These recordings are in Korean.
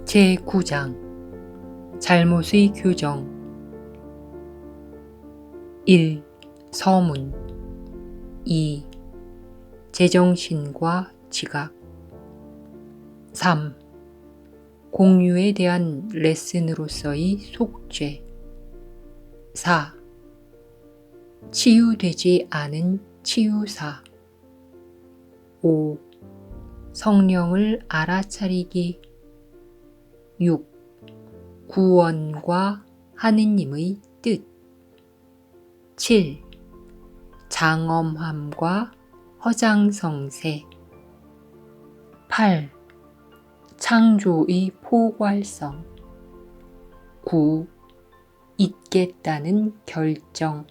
제9장 잘못의 교정 1. 서문 2. 제정신과 지각 3. 공유에 대한 레슨으로서의 속죄 4. 치유되지 않은 치유사 5. 성령을 알아차리기 6. 구원과 하느님의 뜻 7. 장엄함과 허장성세 8. 창조의 포괄성 9. 잊겠다는 결정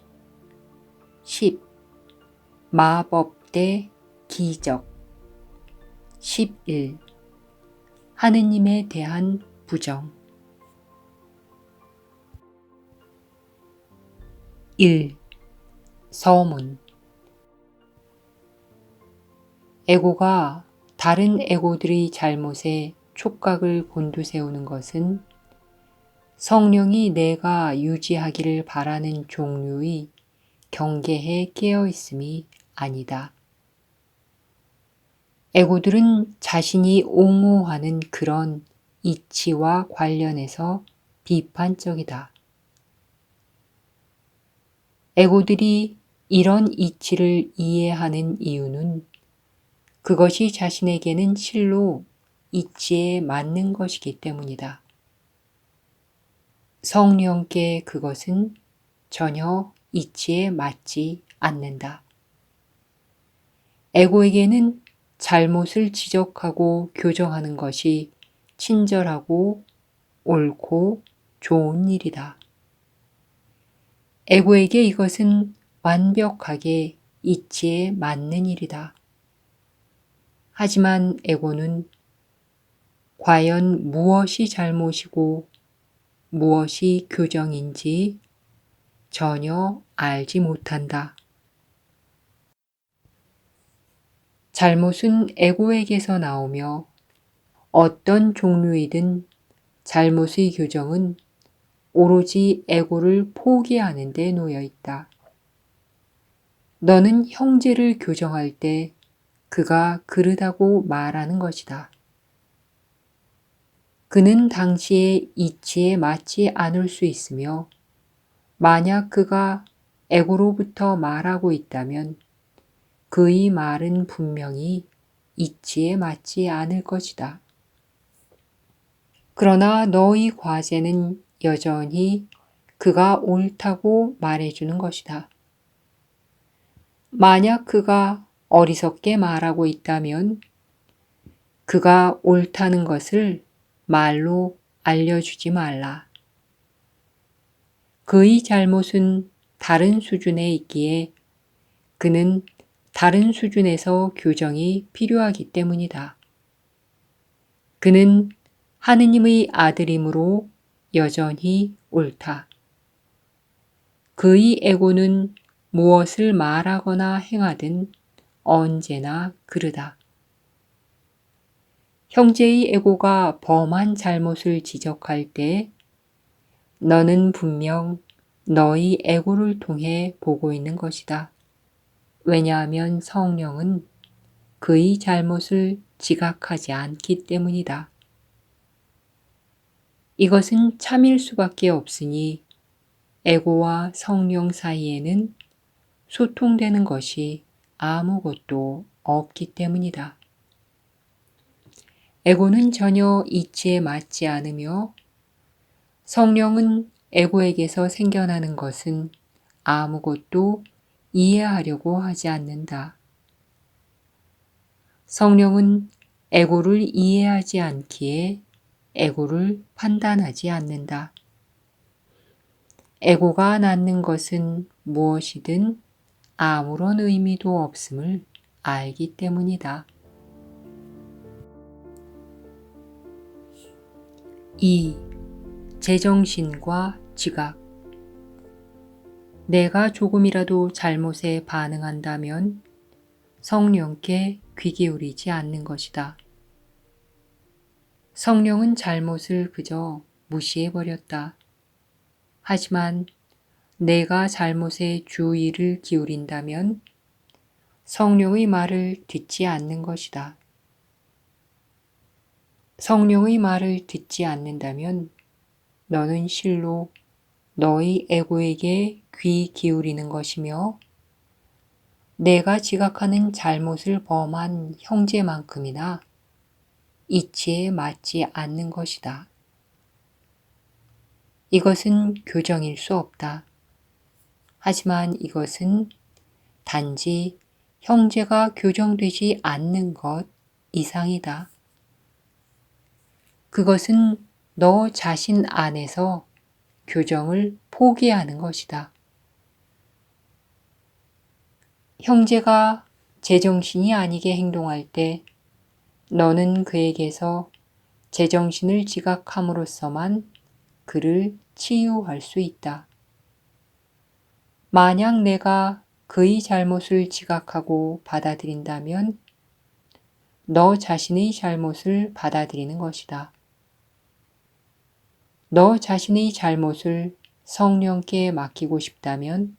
10. 마법 대 기적 11. 하느님에 대한 부정 1. 서문 에고가 다른 에고들의 잘못에 촉각을 곤두세우는 것은 성령이 내가 유지하기를 바라는 종류의 경계에 깨어있음이 아니다. 에고들은 자신이 옹호하는 그런 이치와 관련해서 비판적이다. 에고들이 이런 이치를 이해하는 이유는 그것이 자신에게는 실로 이치에 맞는 것이기 때문이다. 성령께 그것은 전혀 이치에 맞지 않는다. 에고에게는 잘못을 지적하고 교정하는 것이 친절하고 옳고 좋은 일이다. 에고에게 이것은 완벽하게 이치에 맞는 일이다. 하지만 에고는 과연 무엇이 잘못이고 무엇이 교정인지 전혀 알지 못한다. 잘못은 에고에게서 나오며 어떤 종류이든 잘못의 교정은 오로지 에고를 포기하는 데 놓여 있다. 너는 형제를 교정할 때 그가 그르다고 말하는 것이다. 그는 당시의 이치에 맞지 않을 수 있으며 만약 그가 에고로부터 말하고 있다면 그의 말은 분명히 이치에 맞지 않을 것이다. 그러나 너의 과제는 여전히 그가 옳다고 말해주는 것이다. 만약 그가 어리석게 말하고 있다면 그가 옳다는 것을 말로 알려주지 말라. 그의 잘못은 다른 수준에 있기에 그는 다른 수준에서 교정이 필요하기 때문이다. 그는 하느님의 아들이므로 여전히 옳다. 그의 에고는 무엇을 말하거나 행하든 언제나 그르다. 형제의 에고가 범한 잘못을 지적할 때 너는 분명 너의 에고를 통해 보고 있는 것이다. 왜냐하면 성령은 그의 잘못을 지각하지 않기 때문이다. 이것은 참일 수밖에 없으니 에고와 성령 사이에는 소통되는 것이 아무것도 없기 때문이다. 에고는 전혀 이치에 맞지 않으며 성령은 에고에게서 생겨나는 것은 아무것도 이해하려고 하지 않는다. 성령은 에고를 이해하지 않기에 에고를 판단하지 않는다. 에고가 낳는 것은 무엇이든 아무런 의미도 없음을 알기 때문이다. 2. 제정신과 지각 내가 조금이라도 잘못에 반응한다면 성령께 귀 기울이지 않는 것이다. 성령은 잘못을 그저 무시해버렸다. 하지만 내가 잘못에 주의를 기울인다면 성령의 말을 듣지 않는 것이다. 성령의 말을 듣지 않는다면 너는 실로 너의 에고에게 귀 기울이는 것이며 내가 지각하는 잘못을 범한 형제만큼이나 이치에 맞지 않는 것이다. 이것은 교정일 수 없다. 하지만 이것은 단지 형제가 교정되지 않는 것 이상이다. 그것은 너 자신 안에서 교정을 포기하는 것이다. 형제가 제정신이 아니게 행동할 때 너는 그에게서 제정신을 지각함으로써만 그를 치유할 수 있다. 만약 내가 그의 잘못을 지각하고 받아들인다면 너 자신의 잘못을 받아들이는 것이다. 너 자신의 잘못을 성령께 맡기고 싶다면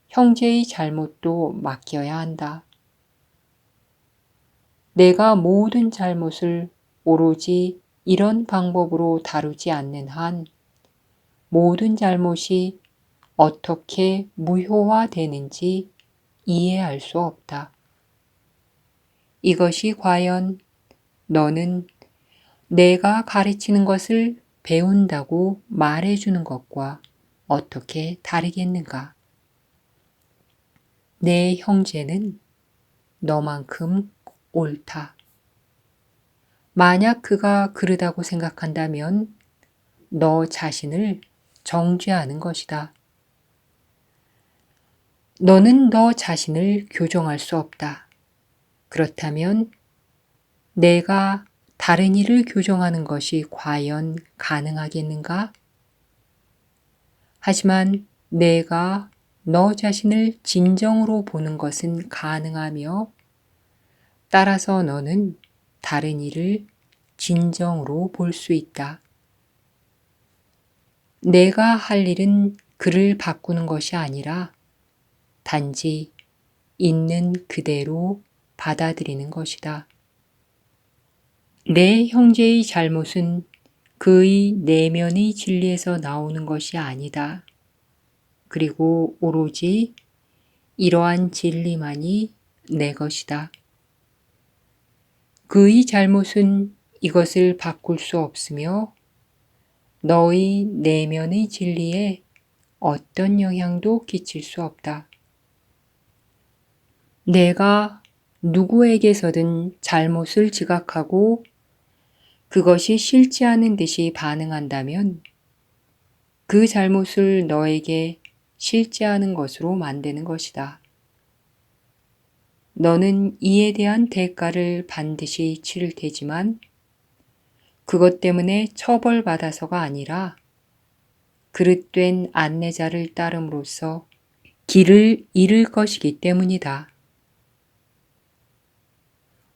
형제의 잘못도 맡겨야 한다. 내가 모든 잘못을 오로지 이런 방법으로 다루지 않는 한 모든 잘못이 어떻게 무효화되는지 이해할 수 없다. 이것이 과연 너는 내가 가르치는 것을 배운다고 말해주는 것과 어떻게 다르겠는가? 내 형제는 너만큼 옳다. 만약 그가 그르다고 생각한다면 너 자신을 정죄하는 것이다. 너는 너 자신을 교정할 수 없다. 그렇다면 내가 다른 이를 교정하는 것이 과연 가능하겠는가? 하지만 내가 너 자신을 진정으로 보는 것은 가능하며 따라서 너는 다른 이를 진정으로 볼 수 있다. 내가 할 일은 그를 바꾸는 것이 아니라 단지 있는 그대로 받아들이는 것이다. 내 형제의 잘못은 그의 내면의 진리에서 나오는 것이 아니다. 그리고 오로지 이러한 진리만이 내 것이다. 그의 잘못은 이것을 바꿀 수 없으며 너의 내면의 진리에 어떤 영향도 끼칠 수 없다. 내가 누구에게서든 잘못을 지각하고 그것이 싫지 않은 듯이 반응한다면 그 잘못을 너에게 싫지 않은 것으로 만드는 것이다. 너는 이에 대한 대가를 반드시 치를 테지만 그것 때문에 처벌받아서가 아니라 그릇된 안내자를 따름으로써 길을 잃을 것이기 때문이다.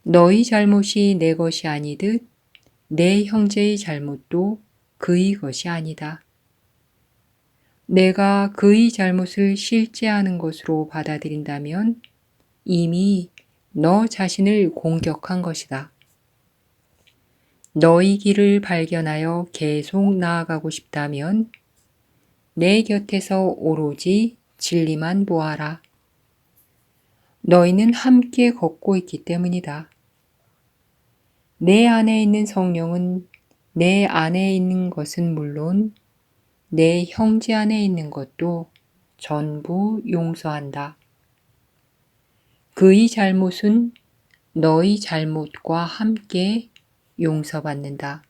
너의 잘못이 내 것이 아니듯 내 형제의 잘못도 그의 것이 아니다. 내가 그의 잘못을 실제하는 것으로 받아들인다면 이미 너 자신을 공격한 것이다. 너의 길을 발견하여 계속 나아가고 싶다면 내 곁에서 오로지 진리만 보아라. 너희는 함께 걷고 있기 때문이다. 내 안에 있는 성령은 내 안에 있는 것은 물론 내 형제 안에 있는 것도 전부 용서한다. 그의 잘못은 너의 잘못과 함께 용서받는다.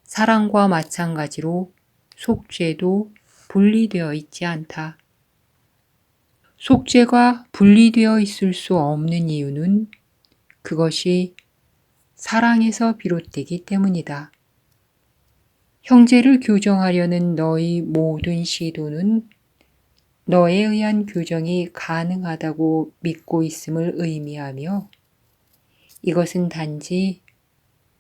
사랑과 마찬가지로 속죄도 분리되어 있지 않다. 속죄가 분리되어 있을 수 없는 이유는 그것이 사랑에서 비롯되기 때문이다. 형제를 교정하려는 너의 모든 시도는 너에 의한 교정이 가능하다고 믿고 있음을 의미하며 이것은 단지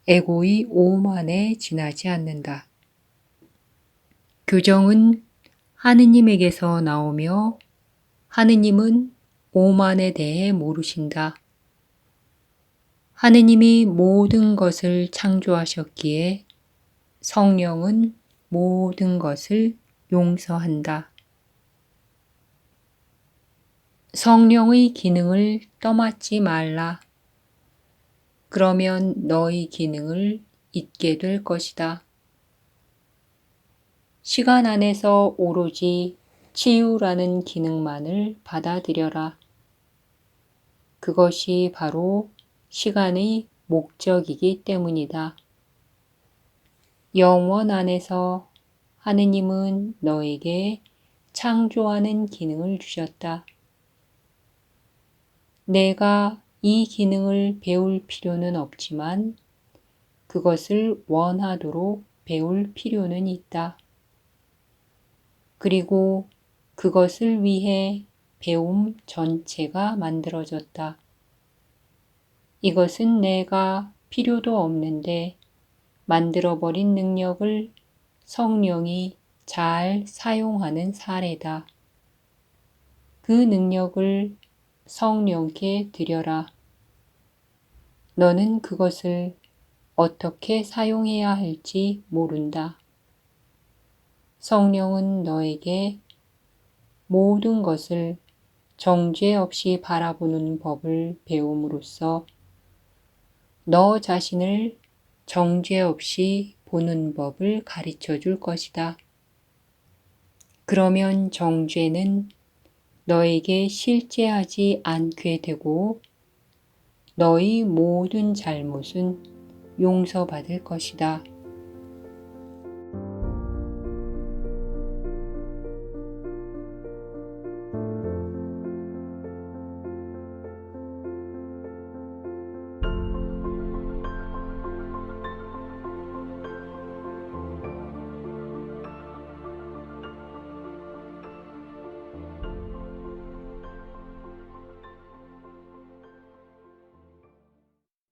에고의 오만에 지나지 않는다. 교정은 하느님에게서 나오며 하느님은 오만에 대해 모르신다. 하느님이 모든 것을 창조하셨기에 성령은 모든 것을 용서한다. 성령의 기능을 떠맡지 말라. 그러면 너의 기능을 잊게 될 것이다. 시간 안에서 오로지 치유라는 기능만을 받아들여라. 그것이 바로 시간의 목적이기 때문이다. 영원 안에서 하느님은 너에게 창조하는 기능을 주셨다. 내가 이 기능을 배울 필요는 없지만 그것을 원하도록 배울 필요는 있다. 그리고 그것을 위해 배움 전체가 만들어졌다. 이것은 내가 필요도 없는데 만들어버린 능력을 성령이 잘 사용하는 사례다. 그 능력을 성령께 드려라. 너는 그것을 어떻게 사용해야 할지 모른다. 성령은 너에게 모든 것을 정죄 없이 바라보는 법을 배움으로써 너 자신을 정죄 없이 보는 법을 가르쳐 줄 것이다. 그러면 정죄는 너에게 실제하지 않게 되고 너의 모든 잘못은 용서받을 것이다.